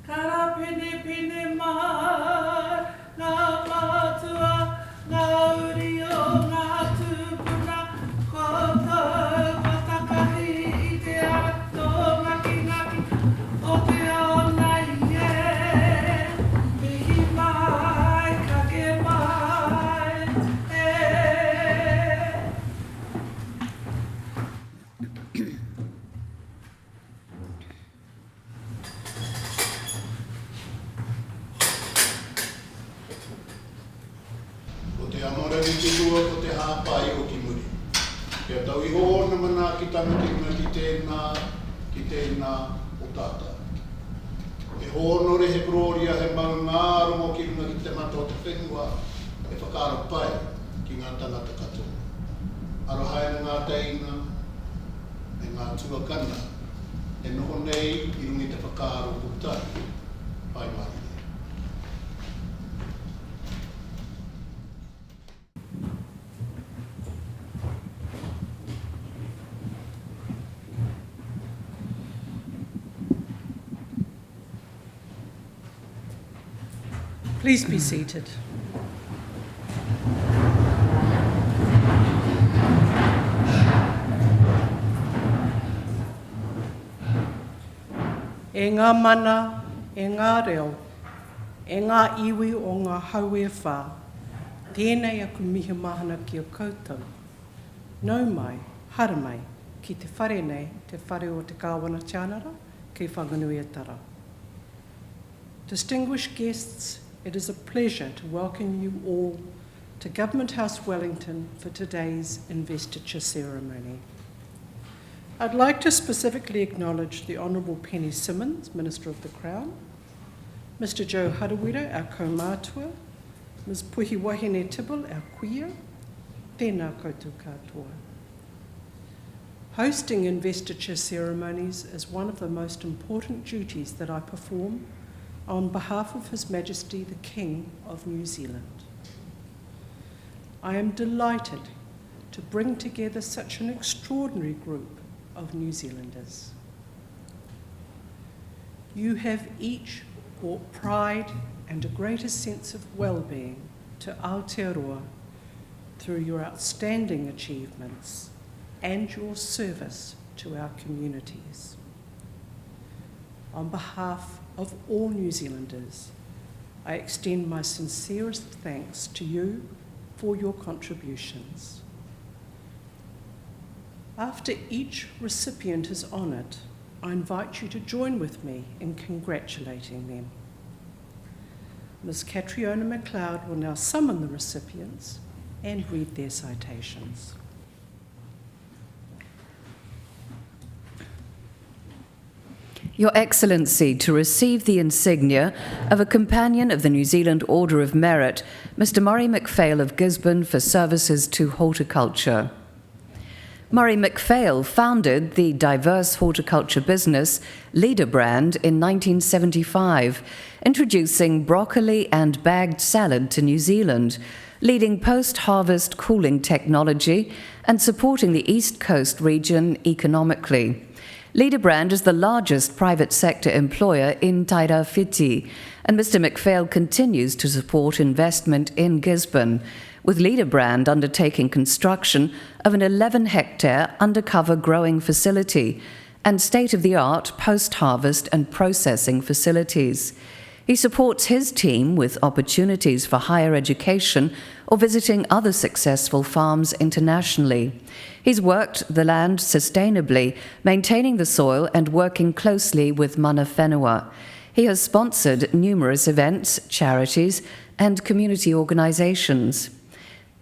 Kara pene pene mai, ngā mātua, ngā urio, ngā tūpuna, koutou patakahi I te ato ngaki ngaki, o te ao nei e, mihi mai, kake mai, e. Ko te amora ni te lua ko te hāpai o ki muri. Kia tau I hōna mana ki tamatina ki tēnā o tāta. E hōnore he proria he maungāro mo ki runga ki te mata o te whenua e whakaro pai ki ngā tangata katoa. Arohaina ngā teina e ngā tuakana e noho nei I rungi te whakaro putai. Pai mai. Please be seated. E ngā mana, e ngā reo, e ngā iwi o ngā hau e whā, tēnei aku mihi mahana ki o koutou. Nau mai, hara mai, ki te whare nei, te whare o te kāwana tianara, ki whanganui e tara. Distinguished guests, it is a pleasure to welcome you all to Government House Wellington for today's investiture ceremony. I'd like to specifically acknowledge the Honourable Penny Simmons, Minister of the Crown, Mr Joe Harawira, our kaumātua, Ms Puhi Wahine Tibble, our kuia, tēnā koutou katoa. Hosting investiture ceremonies is one of the most important duties that I perform on behalf of His Majesty the King of New Zealand. I am delighted to bring together such an extraordinary group of New Zealanders. You have each brought pride and a greater sense of well-being to Aotearoa through your outstanding achievements and your service to our communities. On behalf of all New Zealanders, I extend my sincerest thanks to you for your contributions. After each recipient is honoured, I invite you to join with me in congratulating them. Ms Catriona MacLeod will now summon the recipients and read their citations. Your Excellency, to receive the insignia of a Companion of the New Zealand Order of Merit, Mr Murray McPhail of Gisborne for services to horticulture. Murray McPhail founded the diverse horticulture business Leader Brand in 1975, introducing broccoli and bagged salad to New Zealand, leading post-harvest cooling technology and supporting the East Coast region economically. Leader Brand is the largest private sector employer in Tairawhiti, and Mr McPhail continues to support investment in Gisborne, with Leader Brand undertaking construction of an 11-hectare undercover growing facility and state-of-the-art post-harvest and processing facilities. He supports his team with opportunities for higher education or visiting other successful farms internationally. He's worked the land sustainably, maintaining the soil and working closely with mana whenua. He has sponsored numerous events, charities, and community organisations.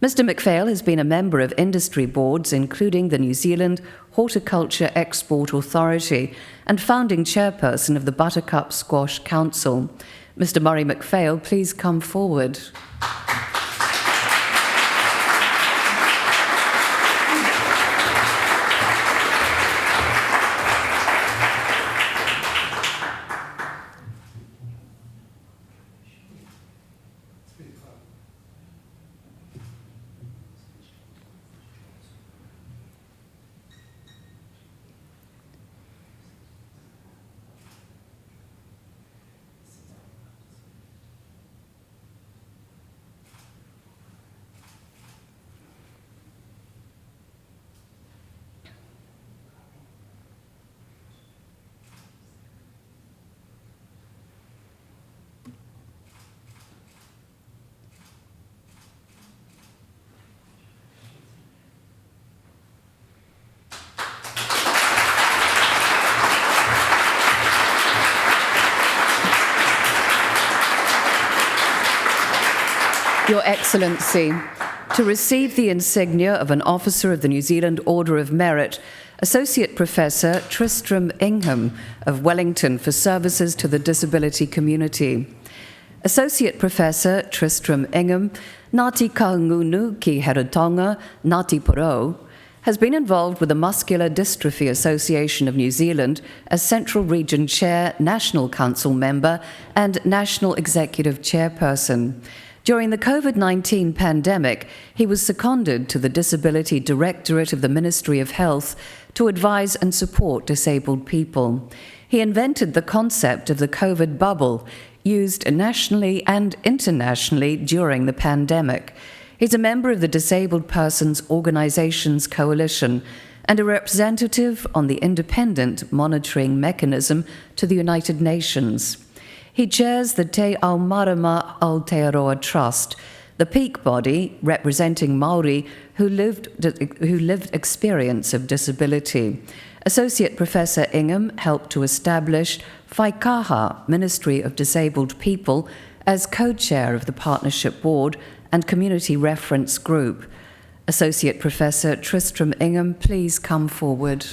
Mr McPhail has been a member of industry boards, including the New Zealand Horticulture Export Authority, and founding chairperson of the Buttercup Squash Council. Mr Murray McPhail, please come forward. Your Excellency, to receive the insignia of an Officer of the New Zealand Order of Merit, Associate Professor Tristram Ingham of Wellington for services to the disability community. Associate Professor Tristram Ingham, Ngāti Kahungunu ki Heratonga, Ngāti Porou, has been involved with the Muscular Dystrophy Association of New Zealand as Central Region Chair, National Council Member and National Executive Chairperson. During the COVID-19 pandemic, he was seconded to the Disability Directorate of the Ministry of Health to advise and support disabled people. He invented the concept of the COVID bubble, used nationally and internationally during the pandemic. He's a member of the Disabled Persons Organisations Coalition and a representative on the Independent Monitoring Mechanism to the United Nations. He chairs the Te Ao Marama Aotearoa Trust, the peak body representing Māori who lived experience of disability. Associate Professor Ingham helped to establish Whaikaha Ministry of Disabled People as co-chair of the Partnership Board and Community Reference Group. Associate Professor Tristram Ingham, please come forward.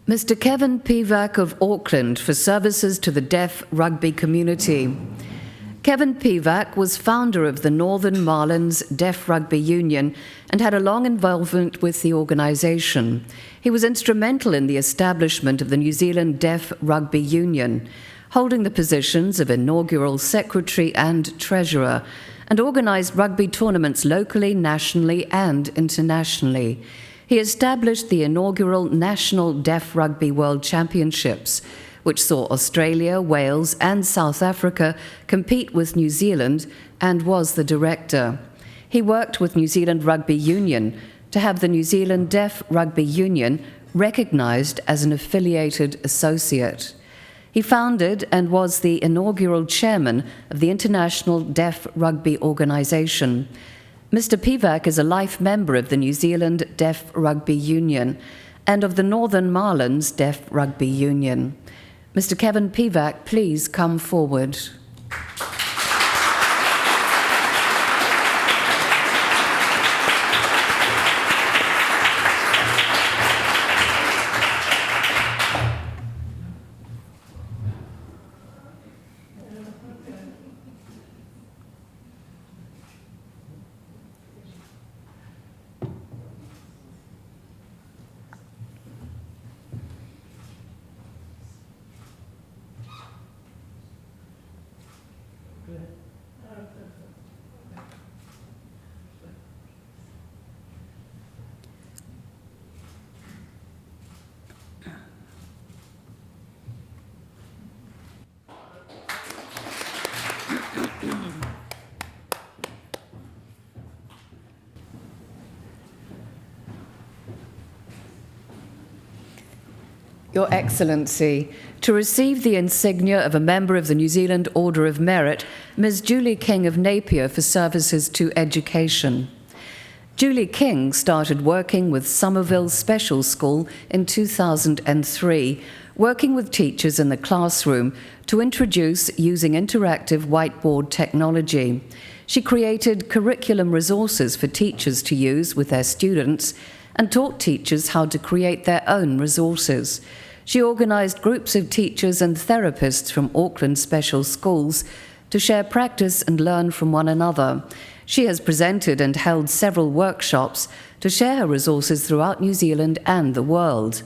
Mr. Kevin Pak of Auckland for services to the deaf rugby community. Kevin Pak was founder of the Northern Marlins Deaf Rugby Union and had a long involvement with the organisation. He was instrumental in the establishment of the New Zealand Deaf Rugby Union, holding the positions of inaugural secretary and treasurer, and organised rugby tournaments locally, nationally and internationally. He established the inaugural National Deaf Rugby World Championships, which saw Australia, Wales and South Africa compete with New Zealand, and was the director. He worked with New Zealand Rugby Union to have the New Zealand Deaf Rugby Union recognised as an affiliated associate. He founded and was the inaugural chairman of the International Deaf Rugby Organisation. Mr. Pak is a life member of the New Zealand Deaf Rugby Union and of the Northern Marlins Deaf Rugby Union. Mr. Kevin Pak, please come forward. Your Excellency, to receive the insignia of a member of the New Zealand Order of Merit, Ms. Julie King of Napier for services to education. Julie King started working with Somerville Special School in 2003, working with teachers in the classroom to introduce using interactive whiteboard technology. She created curriculum resources for teachers to use with their students and taught teachers how to create their own resources. She organised groups of teachers and therapists from Auckland special schools to share practice and learn from one another. She has presented and held several workshops to share her resources throughout New Zealand and the world.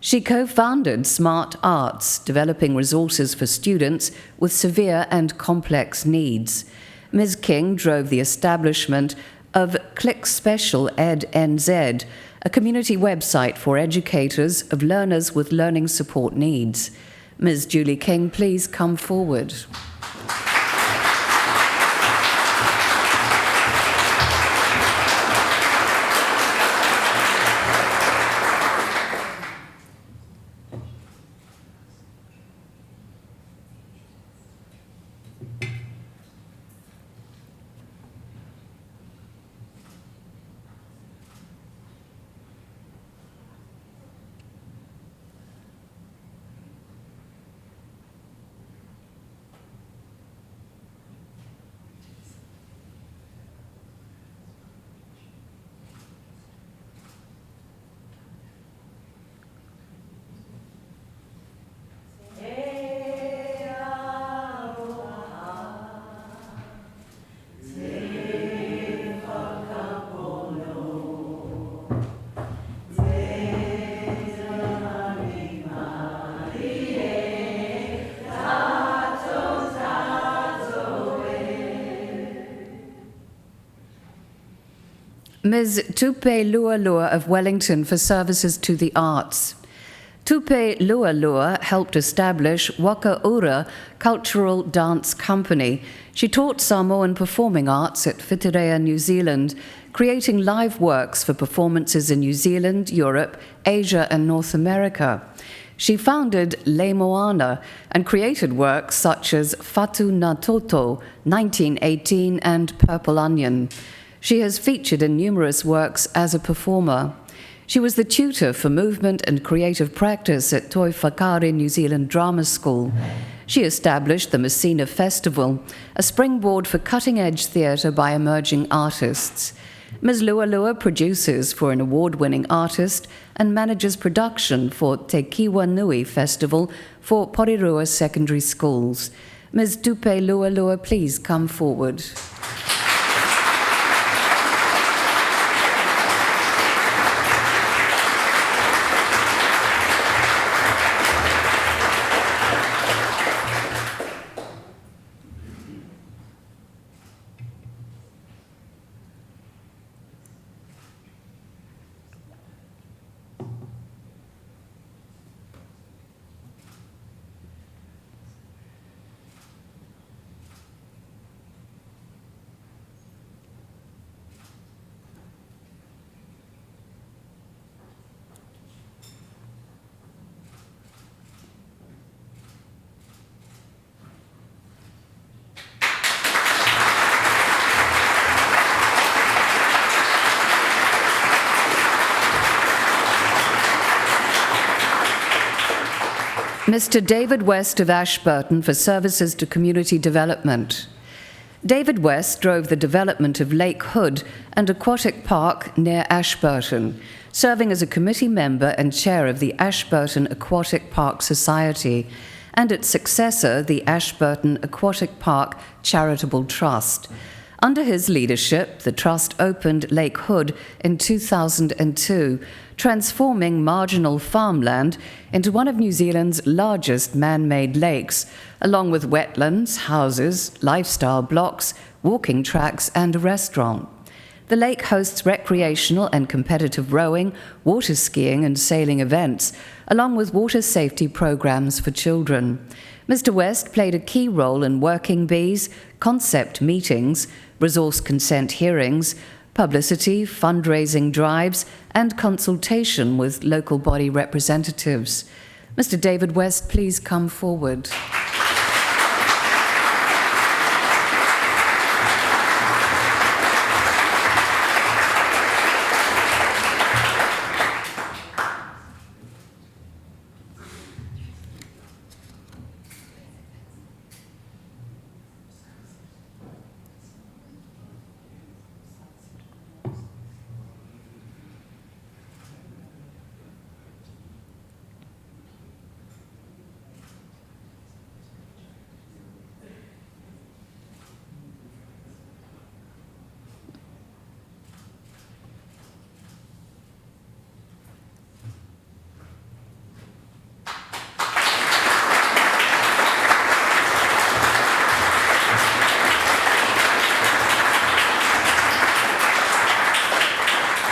She co-founded Smart Arts, developing resources for students with severe and complex needs. Ms. King drove the establishment of Click Special Ed NZ, a community website for educators of learners with learning support needs. Ms. Julie King, please come forward. Ms. Tupe Lualua of Wellington for services to the arts. Tupe Lualua helped establish Waka Ura Cultural Dance Company. She taught Samoan performing arts at Whitireia, New Zealand, creating live works for performances in New Zealand, Europe, Asia and North America. She founded Le Moana and created works such as Fatu na Toto, 1918 and Purple Onion. She has featured in numerous works as a performer. She was the tutor for movement and creative practice at Toi Whakaare New Zealand Drama School. She established the Messina Festival, a springboard for cutting-edge theatre by emerging artists. Ms. Lualua produces for an award-winning artist and manages production for Te Kiwanui Festival for Porirua Secondary Schools. Ms. Tupe Lualua, please come forward. Mr. David West of Ashburton for services to community development. David West drove the development of Lake Hood and Aquatic Park near Ashburton, serving as a committee member and chair of the Ashburton Aquatic Park Society and its successor, the Ashburton Aquatic Park Charitable Trust. Under his leadership, the Trust opened Lake Hood in 2002, transforming marginal farmland into one of New Zealand's largest man-made lakes, along with wetlands, houses, lifestyle blocks, walking tracks and a restaurant. The lake hosts recreational and competitive rowing, water skiing and sailing events, along with water safety programs for children. Mr. West played a key role in working bees, concept meetings, resource consent hearings, publicity, fundraising drives, and consultation with local body representatives. Mr. David West, please come forward.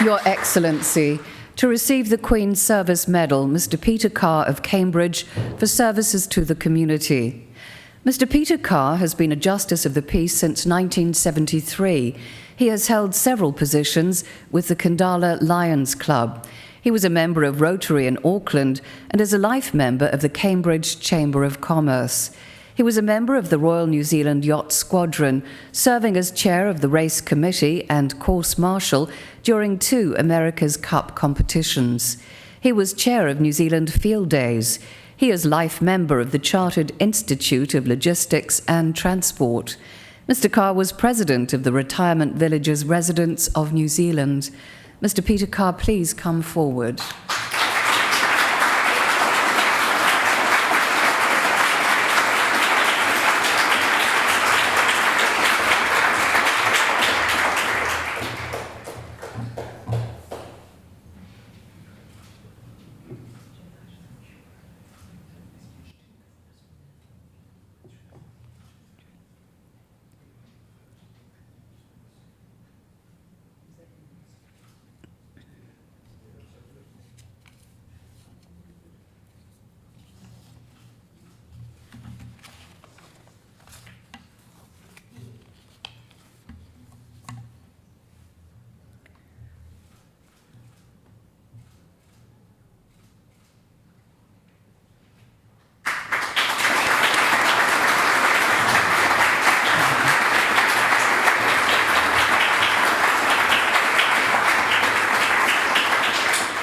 Your Excellency, to receive the Queen's Service Medal, Mr. Peter Carr of Cambridge for services to the community. Mr. Peter Carr has been a Justice of the Peace since 1973. He has held several positions with the Kandala Lions Club. He was a member of Rotary in Auckland and is a life member of the Cambridge Chamber of Commerce. He was a member of the Royal New Zealand Yacht Squadron, serving as chair of the race committee and course marshal during 2 America's Cup competitions. He was chair of New Zealand Field Days. He is life member of the Chartered Institute of Logistics and Transport. Mr. Carr was president of the Retirement Villages Residents of New Zealand. Mr. Peter Carr, please come forward.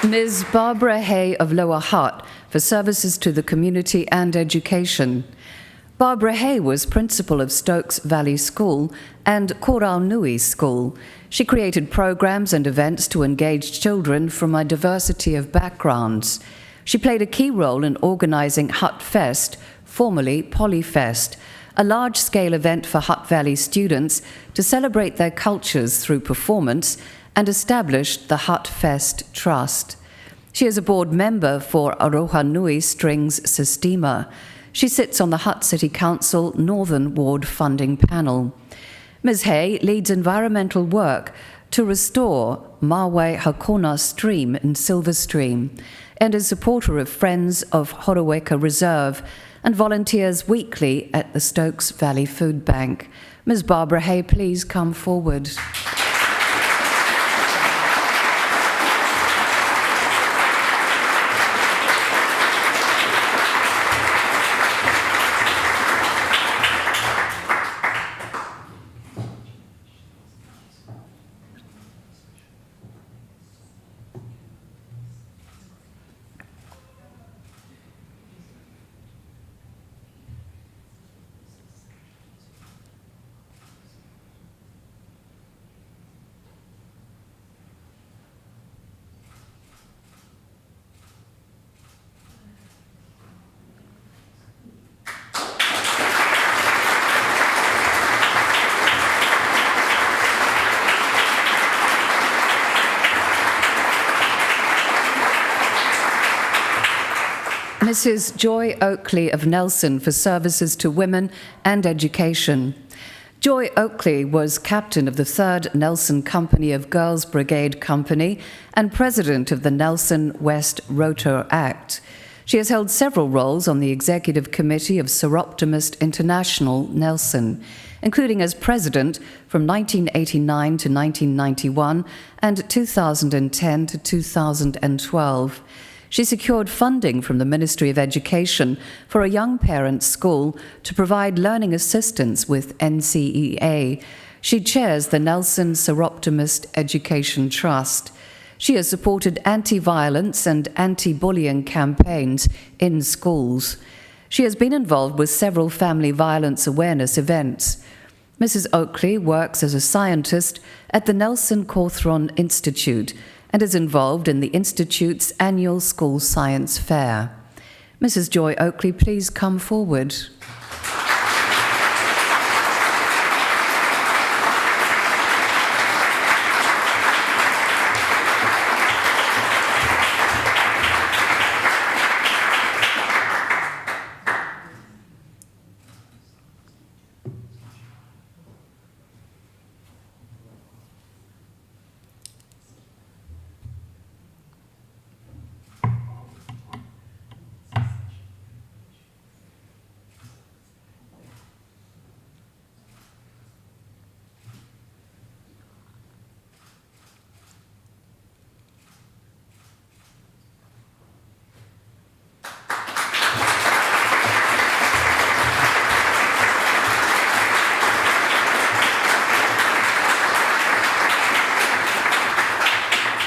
Ms. Barbara Hay of Lower Hutt for services to the community and education. Barbara Hay was principal of Stokes Valley School and Koraunui School. She created programs and events to engage children from a diversity of backgrounds. She played a key role in organising Hutt Fest, formerly Polyfest, a large-scale event for Hutt Valley students to celebrate their cultures through performance, and established the Hutt Fest Trust. She is a board member for Aroha Nui Strings Sistema. She sits on the Hutt City Council Northern Ward Funding Panel. Ms. Hay leads environmental work to restore Mawe Hakona Stream in Silver Stream and is supporter of Friends of Horoweka Reserve and volunteers weekly at the Stokes Valley Food Bank. Ms. Barbara Hay, please come forward. Mrs. Joy Oakley of Nelson for services to women and education. Joy Oakley was captain of the 3rd Nelson Company of Girls Brigade Company and president of the Nelson West Rotor Act. She has held several roles on the executive committee of Seroptimist International Nelson, including as president from 1989 to 1991 and 2010 to 2012. She secured funding from the Ministry of Education for a young parents' school to provide learning assistance with NCEA. She chairs the Nelson Seroptimist Education Trust. She has supported anti-violence and anti-bullying campaigns in schools. She has been involved with several family violence awareness events. Mrs. Oakley works as a scientist at the Nelson Cawthron Institute and is involved in the Institute's annual school science fair. Mrs. Joy Oakley, please come forward.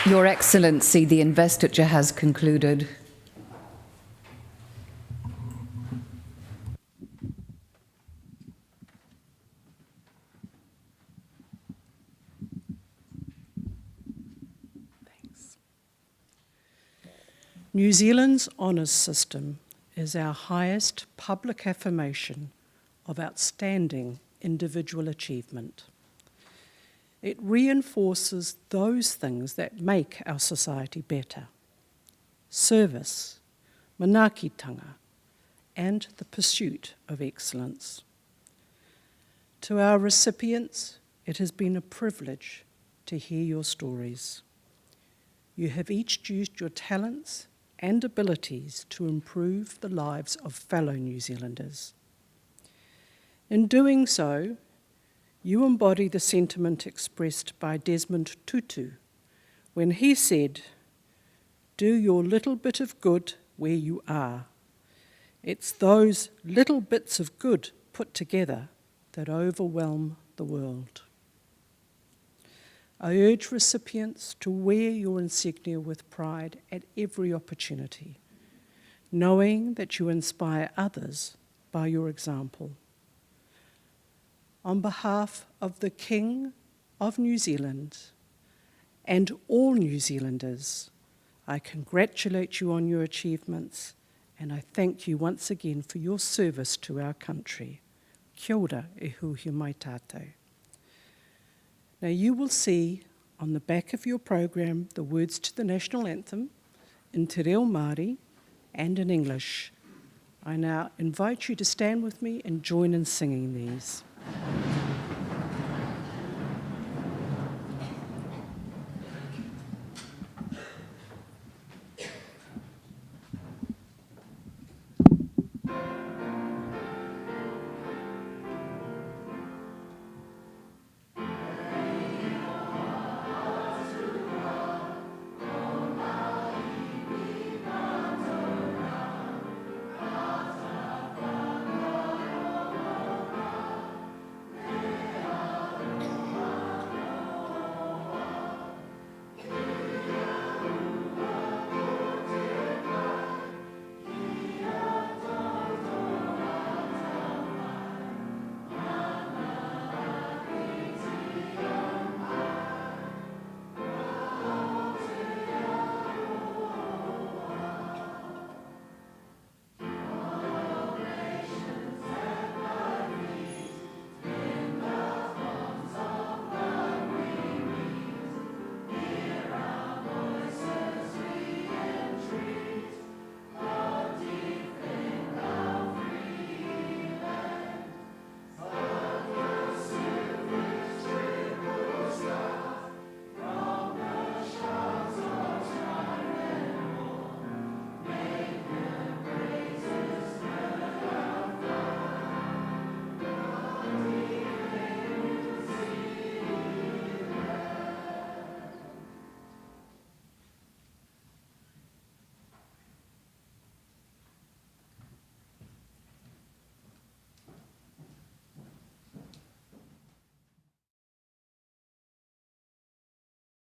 Your Excellency, the investiture has concluded. Thanks. New Zealand's honours system is our highest public affirmation of outstanding individual achievement. It reinforces those things that make our society better: service, manaakitanga, and the pursuit of excellence. To our recipients, it has been a privilege to hear your stories. You have each used your talents and abilities to improve the lives of fellow New Zealanders. In doing so, you embody the sentiment expressed by Desmond Tutu when he said, "Do your little bit of good where you are. It's those little bits of good put together that overwhelm the world." I urge recipients to wear your insignia with pride at every opportunity, knowing that you inspire others by your example. On behalf of the King of New Zealand and all New Zealanders, I congratulate you on your achievements, and I thank you once again for your service to our country. Kia ora e huhi mai tātou. Now you will see on the back of your program the words to the national anthem in Te Reo Māori and in English. I now invite you to stand with me and join in singing these.